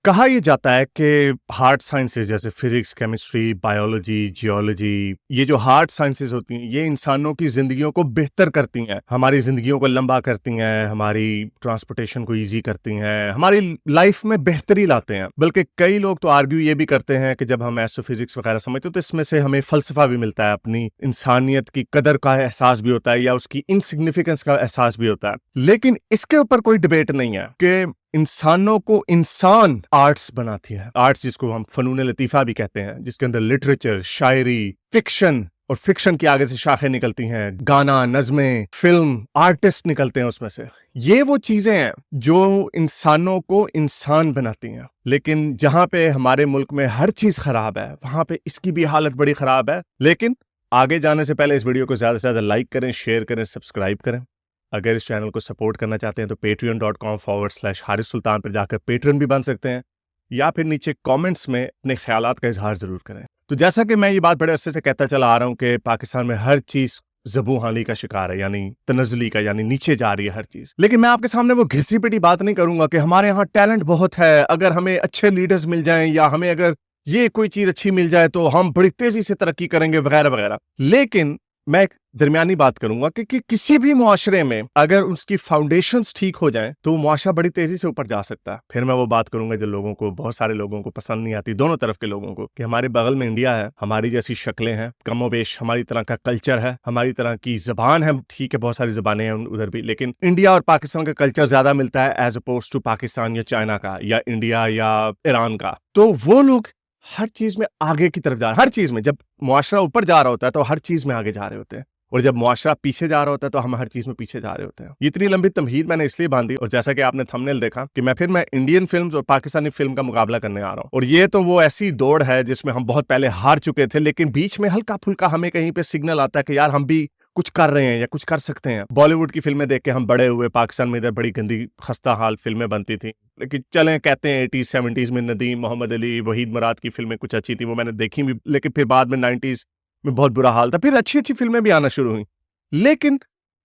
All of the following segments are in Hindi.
कहा यह जाता है कि हार्ड साइंसेज जैसे फिजिक्स, केमिस्ट्री, बायोलॉजी, जियोलॉजी, ये जो हार्ड साइंसेज होती हैं ये इंसानों की जिंदगियों को बेहतर करती हैं, हमारी जिंदगियों को लंबा करती हैं, हमारी ट्रांसपोर्टेशन को इजी करती हैं, हमारी लाइफ में बेहतरी लाते हैं। बल्कि कई लोग तो आर्ग्यू ये भी करते हैं कि जब हम एस्ट्रोफिजिक्स वगैरह समझते हो तो इसमें से हमें फलसफा भी मिलता है, अपनी इंसानियत की कदर का एहसास भी होता है या उसकी इनसिग्निफिकेंस का एहसास भी होता है। लेकिन इसके ऊपर कोई डिबेट नहीं है कि इंसानों को इंसान आर्ट्स बनाती है। आर्ट्स जिसको हम फनून लतीफा भी कहते हैं, जिसके अंदर लिटरेचर, शायरी, फिक्शन और फिक्शन के आगे से शाखें निकलती हैं, गाना, नज़में, फिल्म, आर्टिस्ट निकलते हैं उसमें से। ये वो चीजें हैं जो इंसानों को इंसान बनाती हैं। लेकिन जहां पे हमारे मुल्क में हर चीज खराब है वहां पे इसकी भी हालत बड़ी खराब है। लेकिन आगे जाने से पहले इस वीडियो को ज्यादा से ज्यादा लाइक करें, शेयर करें, सब्सक्राइब करें। अगर इस चैनल को सपोर्ट करना चाहते हैं तो patreon.com/हारिस सुल्तान पर जाकर पेट्रन भी बन सकते हैं, या फिर नीचे कमेंट्स में अपने ख्यालात का इजहार जरूर करें। तो जैसा कि मैं ये बात बड़े अरसे से कहता चला आ रहा हूं कि पाकिस्तान में हर चीज ज़बूहानी का शिकार है, यानी तनज़्ज़ुली का, यानी नीचे जा रही है हर चीज। लेकिन मैं आपके सामने वो घिसी पिटी बात नहीं करूंगा कि हमारे यहाँ टैलेंट बहुत है, अगर हमें अच्छे लीडर्स मिल जाएं या हमें अगर ये कोई चीज अच्छी मिल जाए तो हम बड़ी तेजी से तरक्की करेंगे वगैरह वगैरह। लेकिन मैं एक दरमियानी बात करूंगा कि किसी भी मुआशरे में अगर उसकी फाउंडेशंस ठीक हो जाएं तो मुआशरा बड़ी तेजी से ऊपर जा सकता है। फिर मैं वो बात करूंगा जो लोगों को, बहुत सारे लोगों को पसंद नहीं आती, दोनों तरफ के लोगों को, कि हमारे बगल में इंडिया है, हमारी जैसी शक्लें हैं, कमोबेश हमारी तरह का कल्चर है, हमारी तरह की जबान है। ठीक है, बहुत सारी जबानें हैं उधर भी, लेकिन इंडिया और पाकिस्तान का कल्चर ज्यादा मिलता है एज अपोज टू पाकिस्तान या चाइना का या इंडिया या ईरान का। तो वो लोग हर चीज में आगे की तरफ जा रहे हैं। हर चीज में, जब मुआशरा ऊपर जा रहा होता है तो हर चीज में आगे जा रहे होते हैं, और जब मुआशरा पीछे जा रहा होता है तो हम हर चीज में पीछे जा रहे होते हैं। इतनी लंबी तमहीद मैंने इसलिए बांधी, और जैसा कि आपने थंबनेल देखा कि मैं इंडियन फिल्म्स और पाकिस्तानी फिल्म का मुकाबला करने आ रहा हूं। और ये तो वो ऐसी दौड़ है जिसमें हम बहुत पहले हार चुके थे, लेकिन बीच में हल्का फुल्का हमें कहीं पे सिग्नल आता है कि यार हम भी कुछ कर रहे हैं या कुछ कर सकते हैं। बॉलीवुड की फिल्में देख के हम बड़े हुए, पाकिस्तान में इधर बड़ी गंदी खस्ता हाल फिल्में बनती थी, लेकिन चलें कहते हैं 80s 70s में नदीम, मोहम्मद अली, वहीद मुराद की फिल्में कुछ अच्छी थी, वो मैंने देखी भी। लेकिन फिर बाद में 90s में बहुत बुरा हाल था, फिर अच्छी अच्छी फिल्में भी आना शुरू हुई। लेकिन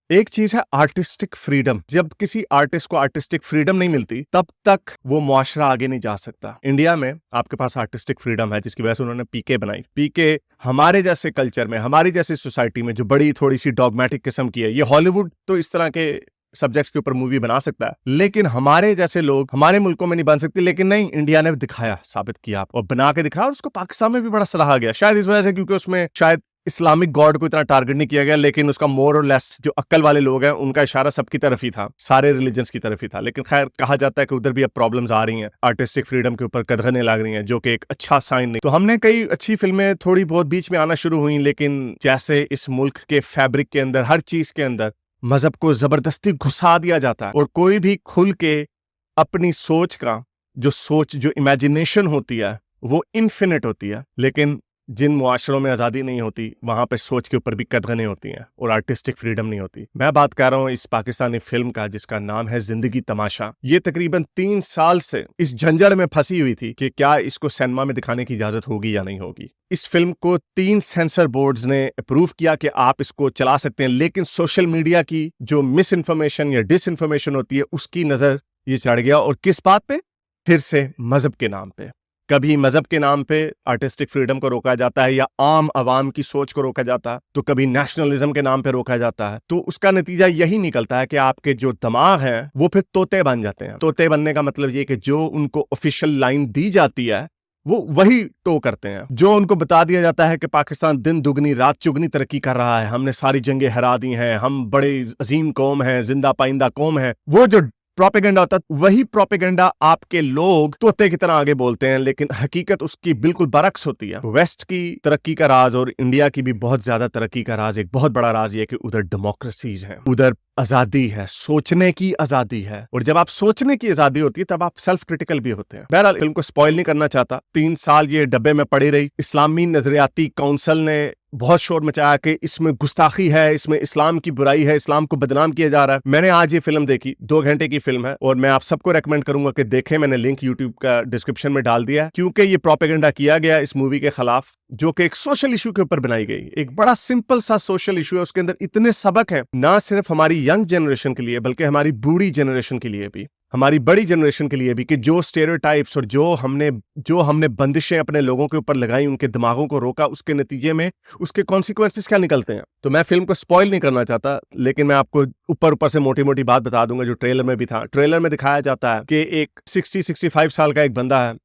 एक चीज है आर्टिस्टिक फ्रीडम। जब किसी आर्टिस्ट को आर्टिस्टिक फ्रीडम नहीं मिलती तब तक वो मुआशरा आगे नहीं जा सकता। इंडिया में आपके पास आर्टिस्टिक फ्रीडम है, जिसकी वजह से उन्होंने पीके बनाई। पीके हमारे जैसे कल्चर में, हमारी जैसी सोसाइटी में जो बड़ी थोड़ी सी डॉगमेटिक किस्म की है, ये हॉलीवुड तो इस तरह के सब्जेक्ट्स के ऊपर मूवी बना सकता है, लेकिन हमारे जैसे लोग हमारे मुल्कों में नहीं बन सकते। लेकिन नहीं, इंडिया ने दिखाया, साबित किया और बना के दिखाया, और उसको पाकिस्तान में भी बड़ा सराहा गया। शायद इस वजह से क्योंकि उसमें शायद इस्लामिक गॉड को इतना टारगेट नहीं किया गया, लेकिन उसका मोर और लेस जो अक्ल वाले लोग हैं उनका इशारा सबकी तरफ ही था, सारे रिलीजन्स की तरफ ही था। लेकिन खैर, कहा जाता है कि उधर भी अब प्रॉब्लम्स आ रही हैं, आर्टिस्टिक फ्रीडम के ऊपर कदगने लग रही हैं, जो कि एक अच्छा साइन नहीं। तो हमने कई अच्छी फिल्में थोड़ी बहुत बीच में आना शुरू हुई, लेकिन जैसे इस मुल्क के फैब्रिक के अंदर, हर चीज के अंदर मजहब को जबरदस्ती घुसा दिया जाता है, और कोई भी खुल के अपनी सोच का जो इमेजिनेशन होती है वो इन्फिनिट होती है। लेकिन जिन मुआशरों में आज़ादी नहीं होती वहां पे सोच के ऊपर भी कदगने होती हैं और आर्टिस्टिक फ्रीडम नहीं होती। मैं बात कर रहा हूं इस पाकिस्तानी फिल्म का जिसका नाम है जिंदगी तमाशा। ये तकरीबन 3 साल से इस झंझड़ में फंसी हुई थी कि क्या इसको सिनेमा में दिखाने की इजाजत होगी या नहीं होगी। इस फिल्म को 3 सेंसर बोर्ड्स ने अप्रूव किया कि आप इसको चला सकते हैं, लेकिन सोशल मीडिया की जो मिस इन्फॉर्मेशन या डिस इन्फॉर्मेशन होती है उसकी नजर ये चढ़ गया। और किस बात पे? फिर से मजहब के नाम पे। कभी मजहब के नाम पे आर्टिस्टिक फ्रीडम को रोका जाता है या आम आवाम की सोच को रोका जाता है, तो कभी नेशनलिज्म के नाम पे रोका जाता है। तो उसका नतीजा यही निकलता है कि आपके जो दिमाग हैं वो फिर तोते बन जाते हैं। तोते बनने का मतलब ये कि जो उनको ऑफिशियल लाइन दी जाती है वो वही टो करते हैं। जो उनको बता दिया जाता है कि पाकिस्तान दिन दुगनी रात चुगनी तरक्की कर रहा है, हमने सारी जंगें हरा दी हैं, हम बड़े अजीम कौम हैं, जिंदा पाइंदा कौम है, वो जो प्रोपेगेंडा होता है, वही प्रोपेगेंडा आपके लोग तोते की तरह आगे बोलते हैं, लेकिन हकीकत उसकी बिल्कुल बरक्स होती है। वेस्ट की तरक्की का राज और इंडिया की भी बहुत ज्यादा तरक्की का राज, एक बहुत बड़ा राज ये कि उधर डेमोक्रेसीज हैं, उधर आजादी है, सोचने की आजादी है। और जब आप सोचने की आजादी होती है तब आप सेल्फ क्रिटिकल भी होते हैं। बहरहाल, फिल्म को स्पॉइल नहीं करना चाहता। 3 साल ये डब्बे में पड़ी रही। इस्लामी नजरियाती काउंसिल ने बहुत शोर मचाया कि इसमें गुस्ताखी है, इसमें इस्लाम की बुराई है, इस्लाम को बदनाम किया जा रहा है। मैंने आज ये फिल्म देखी, 2 घंटे की फिल्म है, और मैं आप सबको रेकमेंड करूंगा कि देखें। मैंने लिंक यूट्यूब का डिस्क्रिप्शन में डाल दिया है, क्योंकि ये प्रोपेगेंडा किया गया इस मूवी के खिलाफ जो कि एक सोशल इशू के ऊपर बनाई गई, एक बड़ा सिंपल सा सोशल इशू है, उसके अंदर इतने सबक हैं, ना सिर्फ हमारी यंग जनरेशन के लिए बल्कि हमारी बूढ़ी जनरेशन के लिए भी, हमारी बड़ी जनरेशन के लिए भी, कि जो स्टेरियोटाइप्स और जो हमने बंदिशें अपने लोगों के ऊपर लगाई, उनके दिमागों को रोका, उसके नतीजे में उसके कॉन्सिक्वेंसेस क्या निकलते हैं। तो मैं फिल्म को स्पॉइल नहीं करना चाहता, लेकिन मैं आपको ऊपर ऊपर से मोटी मोटी बात बता दूंगा जो ट्रेलर में भी था। ट्रेलर में दिखाया जाता है कि एक 60-65 साल का एक बंदा है,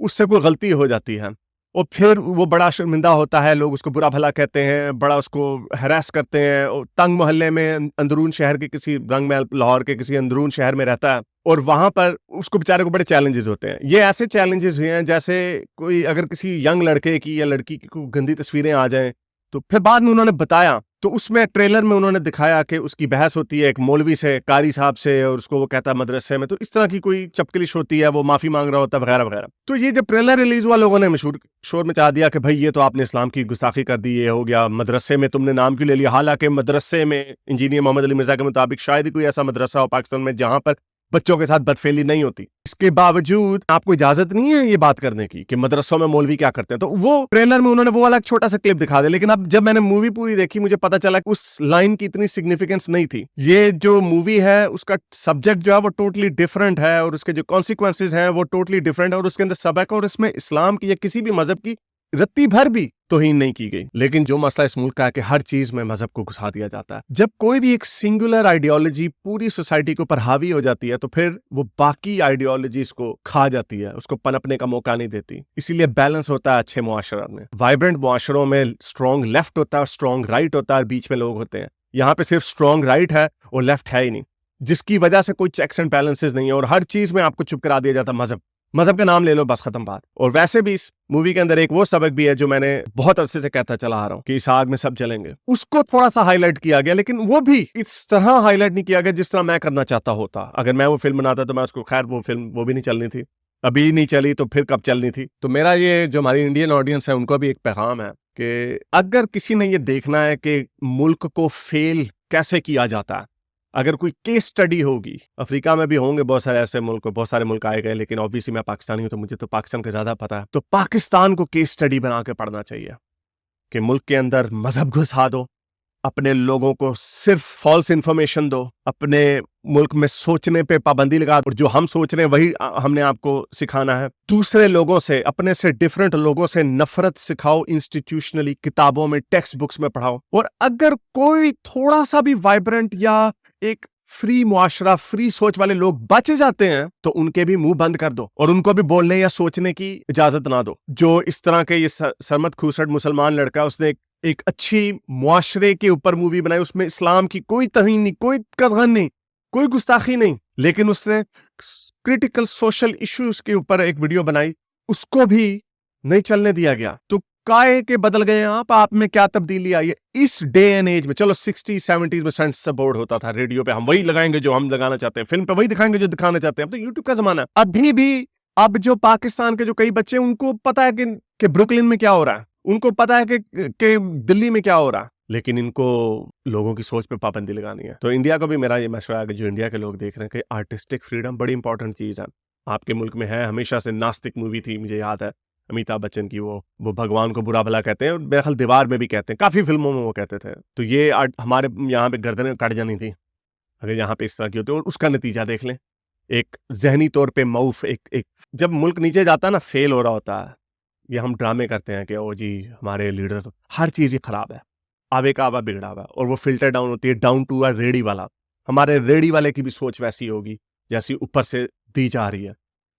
उससे कोई गलती हो जाती है और फिर वो बड़ा शर्मिंदा होता है, लोग उसको बुरा भला कहते हैं, बड़ा उसको हैरेस करते हैं, और तंग मोहल्ले में अंदरून शहर के किसी रंग महल लाहौर के किसी अंदरून शहर में रहता है, और वहां पर उसको बेचारे को बड़े चैलेंजेस होते हैं। ये ऐसे चैलेंजेस हुए हैं जैसे कोई अगर किसी यंग लड़के की या लड़की की कोई गंदी तस्वीरें आ जाएं, तो फिर बाद में उन्होंने बताया, तो उसमें ट्रेलर में उन्होंने दिखाया कि उसकी बहस होती है एक मौलवी से, कारी साहब से, और उसको वो कहता है मदरसे में, तो इस तरह की कोई चपकलिश होती है, वो माफी मांग रहा होता है वगैरह वगैरह। तो ये जब ट्रेलर रिलीज हुआ, लोगों ने मशहूर शोर मचा दिया कि भाई ये तो आपने इस्लाम की गुस्ताखी कर दी, ये हो गया, मदरसे में तुमने नाम क्यों ले लिया। हालांकि मदरसे में इंजीनियर मोहम्मद अली मिर्जा के मुताबिक शायद ही कोई ऐसा मदरसा हो पाकिस्तान में जहां पर बच्चों के साथ बदफेली नहीं होती। इसके बावजूद आपको इजाजत नहीं है ये बात करने की कि मदरसों में मौलवी क्या करते हैं। तो वो ट्रेलर में उन्होंने वो वाला छोटा सा क्लिप दिखा दिया, लेकिन अब जब मैंने मूवी पूरी देखी मुझे पता चला कि उस लाइन की इतनी सिग्निफिकेंस नहीं थी। ये जो मूवी है उसका सब्जेक्ट जो है वो टोटली डिफरेंट है, और उसके जो कॉन्सिक्वेंसेज हैं वो टोटली डिफरेंट है, और उसके अंदर सबक, और इसमें इस्लाम की या किसी भी मजहब की रत्ती भर भी तौहीन नहीं की गई। लेकिन जो मसला इस मुल्क का है कि हर चीज में मजहब को घुसा दिया जाता है। जब कोई भी एक सिंगुलर आइडियोलॉजी पूरी सोसाइटी के ऊपर हावी हो जाती है, तो फिर वो बाकी आइडियोलॉजीज को खा जाती है, उसको पनपने का मौका नहीं देती। इसीलिए बैलेंस होता है अच्छे मुआशरा में। वाइब्रेंट मुआशरों में स्ट्रॉन्ग लेफ्ट होता है, स्ट्रॉन्ग राइट होता है, और बीच में लोग होते हैं। यहाँ पे सिर्फ स्ट्रॉन्ग राइट है और लेफ्ट है ही नहीं, जिसकी वजह से कोई चेक्स एंड बैलेंसेस नहीं है, और हर चीज में आपको चुप करा दिया जाता है। मजहब का नाम ले लो, बस खत्म बात। और वैसे भी इस मूवी के अंदर एक वो सबक भी है जो मैंने बहुत अरसे से कहता चला आ रहा हूं कि इस आग में सब जलेंगे, उसको थोड़ा सा हाईलाइट किया गया, लेकिन वो भी इस तरह हाईलाइट नहीं किया गया जिस तरह मैं करना चाहता होता। अगर मैं वो फिल्म बनाता तो मैं उसको, खैर वो फिल्म वो भी नहीं चलनी थी, अभी नहीं चली तो फिर कब चलनी थी। तो मेरा ये जो हमारी इंडियन ऑडियंस है उनको भी एक पैगाम है कि अगर किसी ने ये देखना है कि मुल्क को फेल कैसे किया जाता है, अगर कोई केस स्टडी होगी, अफ्रीका में भी होंगे बहुत सारे ऐसे मुल्क, बहुत सारे मुल्क आए गए, लेकिन ऑब्वियसली मैं पाकिस्तानी हूं तो मुझे तो पाकिस्तान का ज्यादा पता है। तो पाकिस्तान को केस स्टडी बना के पढ़ना चाहिए कि मुल्क के अंदर मजहब घुसा दो, अपने लोगों को सिर्फ फॉल्स इंफॉर्मेशन दो, अपने मुल्क में सोचने पे पाबंदी लगा, और जो हम सोच रहे हैं वही हमने आपको सिखाना है। दूसरे लोगों से, अपने से डिफरेंट लोगों से नफरत सिखाओ, इंस्टीट्यूशनली, किताबों में, टेक्स्ट बुक्स में पढ़ाओ। और अगर कोई थोड़ा सा भी वाइब्रेंट या एक फ्री मुआशरा, फ्री सोच वाले लोग बच जाते हैं, तो उनके भी मुंह बंद कर दो और उनको भी बोलने या सोचने की इजाजत ना दो। जो इस तरह के ये सरमत खूसट मुसलमान लड़का, उसने एक अच्छी मुआशरे के ऊपर मूवी बनाई, उसमें इस्लाम की कोई तौहीन नहीं, कोई कदगन नहीं, कोई गुस्ताखी नहीं, लेकिन उसने क्रिटिकल सोशल इश्यूज के ऊपर एक वीडियो बनाई, उसको भी नहीं चलने दिया गया। तो काय के बदल गए आप में क्या तब्दीली आई है इस डे एंड एज में। चलो 60-70s में सेंसर बोर्ड होता था, रेडियो पे हम वही लगाएंगे जो हम लगाना चाहते हैं, फिल्म पे वही दिखाएंगे जो दिखाना चाहते हैं। अब तो यूट्यूब का जमाना है। अभी भी अब जो पाकिस्तान के जो कई बच्चे, उनको पता है कि ब्रुकलिन में क्या हो रहा है, उनको पता है कि दिल्ली में क्या हो रहा है, लेकिन इनको लोगों की सोच पे पाबंदी लगानी है। तो इंडिया को भी मेरा ये मशवरा है कि जो इंडिया के लोग देख रहे हैं कि आर्टिस्टिक फ्रीडम बड़ी इंपॉर्टेंट चीज है। आपके मुल्क में है, हमेशा से नास्तिक मूवी थी, मुझे याद है अमिताभ बच्चन की, वो भगवान को बुरा भला कहते हैं, और मेरे ख्याल दीवार में भी कहते हैं, काफी फिल्मों में वो कहते थे। तो ये हमारे यहाँ पे गर्दनें कट जानी थी अगर यहाँ पे इस तरह की होती। और उसका नतीजा देख लें, एक जहनी तौर पे मऊफ, एक जब मुल्क नीचे जाता है ना, फेल हो रहा होता है, ये हम ड्रामे करते हैं कि ओ जी हमारे लीडर, हर चीज ही खराब है, आवे का आवा बिगड़ा हुआ, और वो फिल्टर डाउन होती है डाउन टू अ रेडी वाला। हमारे रेडी वाले की भी सोच वैसी होगी जैसी ऊपर से दी जा रही है।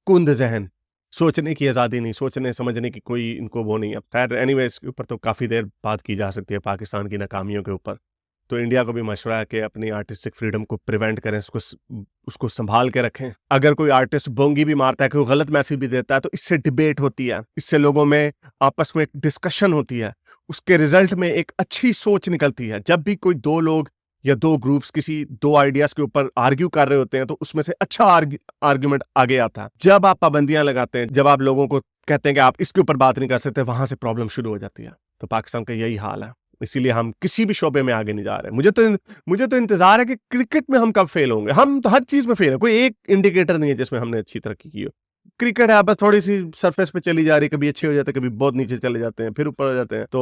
कुंद जहन, सोचने की आज़ादी नहीं, सोचने समझने की कोई इनको वो नहीं है। खैर एनीवे, इसके ऊपर तो काफ़ी देर बात की जा सकती है, पाकिस्तान की नाकामियों के ऊपर। तो इंडिया को भी मशवरा है कि अपनी आर्टिस्टिक फ्रीडम को प्रिवेंट करें, उसको संभाल के रखें। अगर कोई आर्टिस्ट बोंगी भी मारता है, कोई गलत मैसेज भी देता है, तो इससे डिबेट होती है, इससे लोगों में आपस में एक डिस्कशन होती है, उसके रिजल्ट में एक अच्छी सोच निकलती है। जब भी कोई दो लोग या दो ग्रुप्स किसी दो आइडियाज के ऊपर आर्ग्यू कर रहे होते हैं, तो उसमें से अच्छा आर्ग्यूमेंट आगे आता है। जब आप पाबंदियां लगाते हैं, जब आप लोगों को कहते हैं कि आप इसके ऊपर बात नहीं कर सकते, वहां से प्रॉब्लम शुरू हो जाती है। तो पाकिस्तान का यही हाल है, इसीलिए हम किसी भी शोबे में आगे नहीं जा रहे। मुझे तो इंतजार है कि क्रिकेट में हम कब फेल होंगे। हम तो हर चीज में फेल है, कोई एक इंडिकेटर नहीं है जिसमें हमने अच्छी तरक्की की हो। क्रिकेट है, बस थोड़ी सी सरफेस पे चली जा रही, कभी अच्छे हो जाते हैं, कभी बहुत नीचे चले जाते हैं, फिर ऊपर हो जाते हैं। तो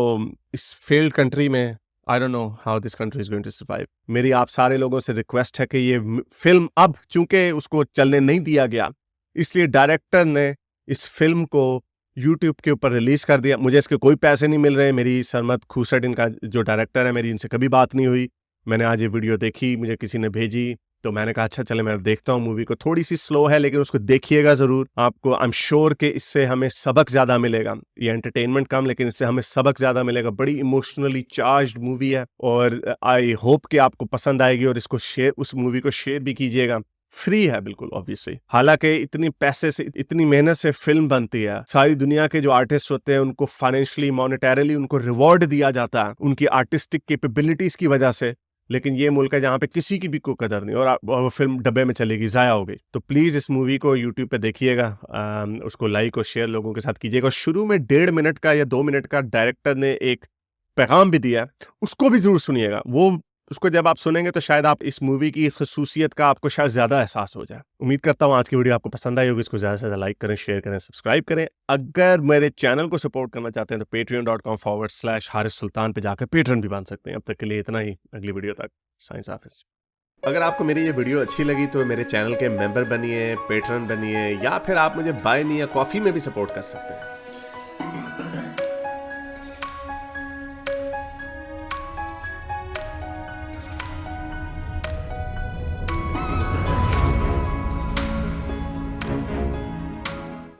इस फेल्ड कंट्री में I don't know how this country is going to survive. मेरी आप सारे लोगों से रिक्वेस्ट है कि ये फिल्म, अब चूंकि उसको चलने नहीं दिया गया, इसलिए डायरेक्टर ने इस फिल्म को यूट्यूब के ऊपर रिलीज कर दिया। मुझे इसके कोई पैसे नहीं मिल रहे। मेरी सरमद खुसट इनका जो डायरेक्टर है, मेरी इनसे कभी बात नहीं हुई। मैंने आज ये वीडियो देखी, मुझे किसी ने भेजी, तो मैंने कहा अच्छा चले मैं देखता हूँ मूवी को। थोड़ी सी स्लो है लेकिन उसको देखिएगा जरूर। आपको आई एम श्योर कि इससे हमें सबक ज्यादा मिलेगा। ये एंटरटेनमेंट कम, लेकिन इससे हमें सबक ज्यादा मिलेगा। बड़ी इमोशनली चार्ज्ड मूवी है और आई होप कि आपको पसंद आएगी और इसको शेयर, उस मूवी को शेयर भी कीजिएगा। फ्री है बिल्कुल ऑब्वियसली, हालांकि इतनी पैसे से, इतनी मेहनत से फिल्म बनती है। सारी दुनिया के जो आर्टिस्ट होते हैं उनको फाइनेंशियली, मॉनेटरीली उनको रिवॉर्ड दिया जाता है उनकी आर्टिस्टिक कैपेबिलिटीज की वजह से। लेकिन ये मुल्क है जहाँ पे किसी की भी कोई कदर नहीं, और वो फिल्म डब्बे में चलेगी, ज़ाया हो गई। तो प्लीज़ इस मूवी को यूट्यूब पे देखिएगा, उसको लाइक और शेयर लोगों के साथ कीजिएगा। शुरू में 1.5 मिनट का या 2 मिनट का डायरेक्टर ने एक पैगाम भी दिया है, उसको भी ज़रूर सुनिएगा। वो उसको जब आप सुनेंगे तो शायद आप इस मूवी की खसूसियत का आपको शायद ज़्यादा एहसास हो जाए। उम्मीद करता हूँ आज की वीडियो आपको पसंद आई होगी। इसको ज़्यादा से ज़्यादा लाइक करें, शेयर करें, सब्सक्राइब करें। अगर मेरे चैनल को सपोर्ट करना चाहते हैं तो patreon.com/हारिस सुल्तान पे जाकर पेट्रन भी बन सकते हैं। अब तक के लिए इतना ही, अगली वीडियो तक साइंस ऑफिस। अगर आपको मेरी ये वीडियो अच्छी लगी तो मेरे चैनल के मेंबर बनिए, पेट्रन बनिए, या फिर आप मुझे बाय मी या कॉफ़ी में भी सपोर्ट कर सकते हैं।